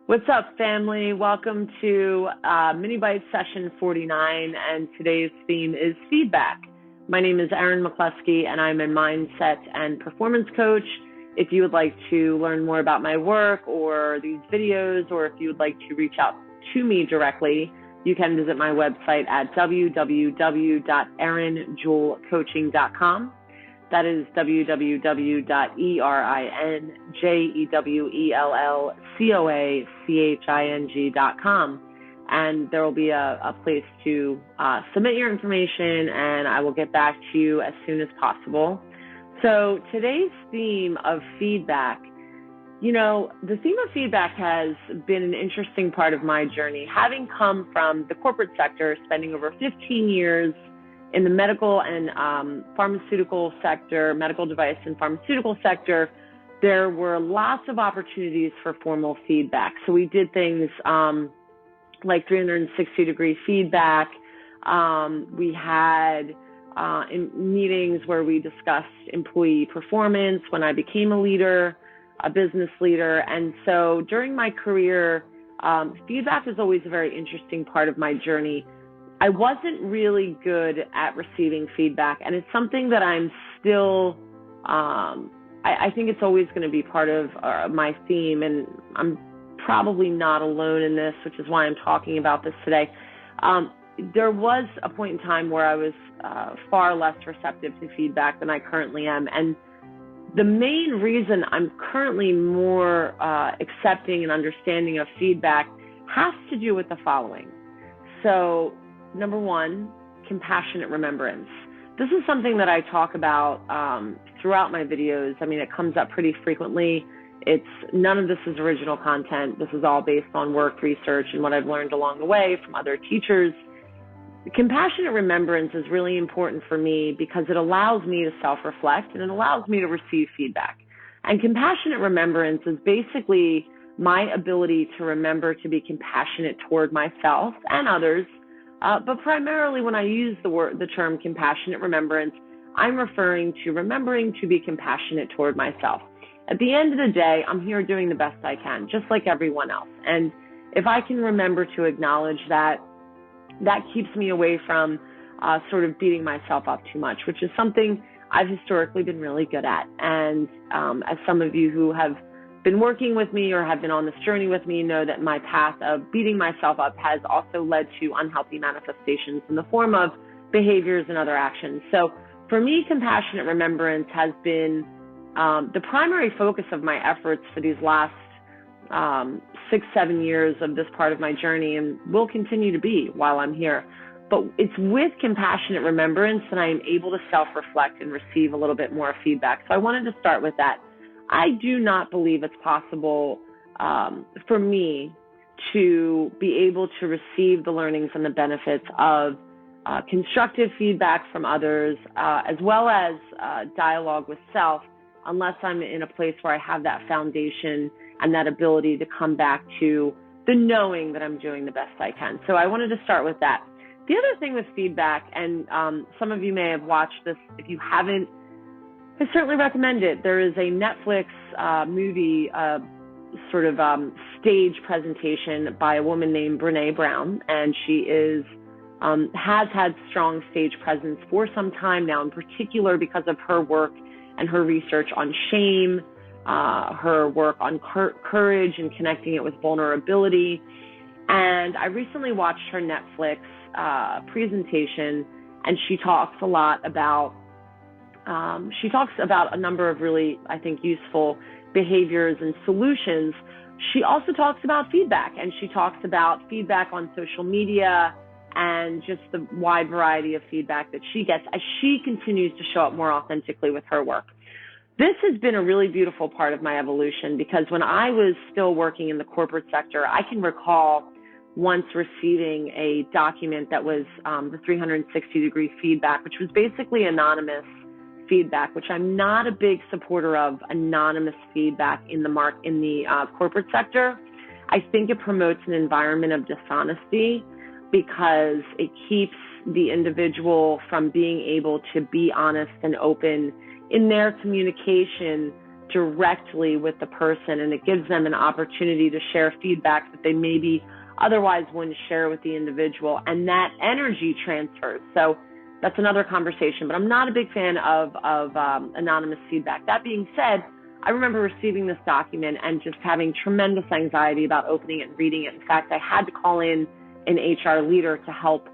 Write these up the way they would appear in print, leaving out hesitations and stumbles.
What's up, family? Welcome to mini-bytes session 49, and today's theme is feedback. My name is Erin McCluskey, and I'm a mindset and performance coach. If you would like to learn more about my work or these videos, or if you would like to reach out to me directly, you can visit my website at www.erinjewellcoaching.com. That is www.erinjewellcoaching.com. And there will be a place to submit your information, and I will get back to you as soon as possible. So today's theme of feedback, the theme of feedback has been an interesting part of my journey. Having come from the corporate sector, spending over 15 years in the medical and pharmaceutical sector, medical device and pharmaceutical sector, there were lots of opportunities for formal feedback. So we did things like 360-degree feedback. We had meetings where we discussed employee performance when I became a leader, a business leader. And so during my career, feedback is always a very interesting part of my journey. I wasn't really good at receiving feedback, and it's something that I'm still, I think it's always going to be part of my theme, and I'm probably not alone in this, which is why I'm talking about this today. There was a point in time where I was far less receptive to feedback than I currently am, and the main reason I'm currently more accepting and understanding of feedback has to do with the following. So, number one, compassionate remembrance. This is something that I talk about throughout my videos. I mean, it comes up pretty frequently. None of this is original content. This is all based on work, research, and what I've learned along the way from other teachers. Compassionate remembrance is really important for me because it allows me to self-reflect and it allows me to receive feedback. And compassionate remembrance is basically my ability to remember to be compassionate toward myself and others. But primarily when I use the term compassionate remembrance, I'm referring to remembering to be compassionate toward myself. At the end of the day, I'm here doing the best I can, just like everyone else. And if I can remember to acknowledge that, that keeps me away from sort of beating myself up too much, which is something I've historically been really good at. And as some of you who have been working with me or have been on this journey with me know that my path of beating myself up has also led to unhealthy manifestations in the form of behaviors and other actions. So for me, compassionate remembrance has been the primary focus of my efforts for these last 6-7 years of this part of my journey, and will continue to be while I'm here. But it's with compassionate remembrance that I am able to self-reflect and receive a little bit more feedback. So I wanted to start with that. I do not believe it's possible for me to be able to receive the learnings and the benefits of constructive feedback from others, as well as dialogue with self, unless I'm in a place where I have that foundation and that ability to come back to the knowing that I'm doing the best I can. So I wanted to start with that. The other thing with feedback, and some of you may have watched this, if you haven't, I certainly recommend it. There is a Netflix movie sort of stage presentation by a woman named Brené Brown, and she has had strong stage presence for some time now, in particular because of her work and her research on shame, her work on courage and connecting it with vulnerability. And I recently watched her Netflix presentation, and she talks a lot about a number of really, I think, useful behaviors and solutions. She also talks about feedback, and she talks about feedback on social media and just the wide variety of feedback that she gets as she continues to show up more authentically with her work. This has been a really beautiful part of my evolution, because when I was still working in the corporate sector, I can recall once receiving a document that was the 360-degree feedback, which was basically anonymous feedback, which I'm not a big supporter of anonymous feedback in the corporate sector. I think it promotes an environment of dishonesty because it keeps the individual from being able to be honest and open in their communication directly with the person, and it gives them an opportunity to share feedback that they maybe otherwise wouldn't share with the individual, and that energy transfers. So that's another conversation, but I'm not a big fan of anonymous feedback. That being said, I remember receiving this document and just having tremendous anxiety about opening it and reading it. In fact, I had to call in an HR leader to help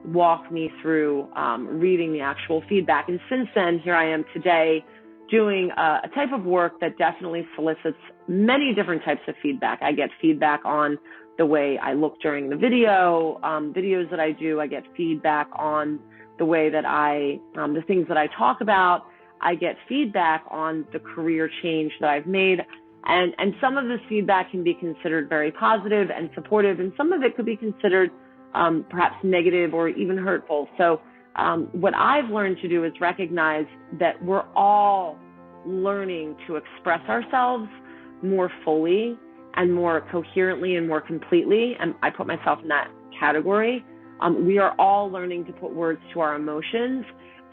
walk me through reading the actual feedback. And since then, here I am today doing a type of work that definitely solicits many different types of feedback. I get feedback on the way I look during the videos that I do. I get feedback on the way that the things that I talk about. I get feedback on the career change that I've made. And some of this feedback can be considered very positive and supportive, and some of it could be considered perhaps negative or even hurtful. So what I've learned to do is recognize that we're all learning to express ourselves more fully and more coherently and more completely. And I put myself in that category. We are all learning to put words to our emotions.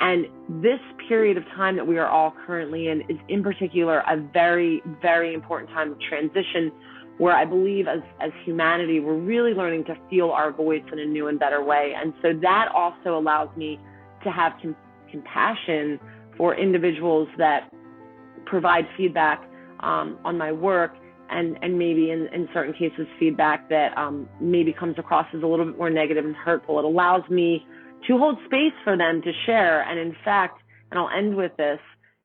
And this period of time that we are all currently in is in particular a very, very important time of transition, where I believe as humanity, we're really learning to feel our voice in a new and better way. And so that also allows me to have compassion for individuals that provide feedback on my work, and maybe in certain cases feedback that maybe comes across as a little bit more negative and hurtful. It allows me to hold space for them to share. And in fact, and I'll end with this,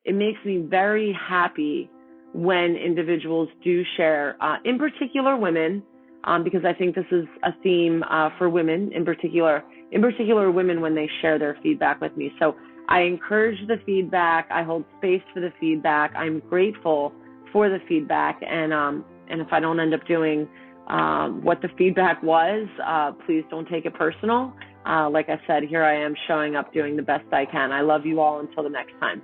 it makes me very happy when individuals do share, in particular women, because I think this is a theme for women in particular women when they share their feedback with me. So I encourage the feedback. I hold space for the feedback. I'm grateful for the feedback. And if I don't end up doing what the feedback was, please don't take it personal. Like I said, here I am showing up doing the best I can. I love you all. Until the next time.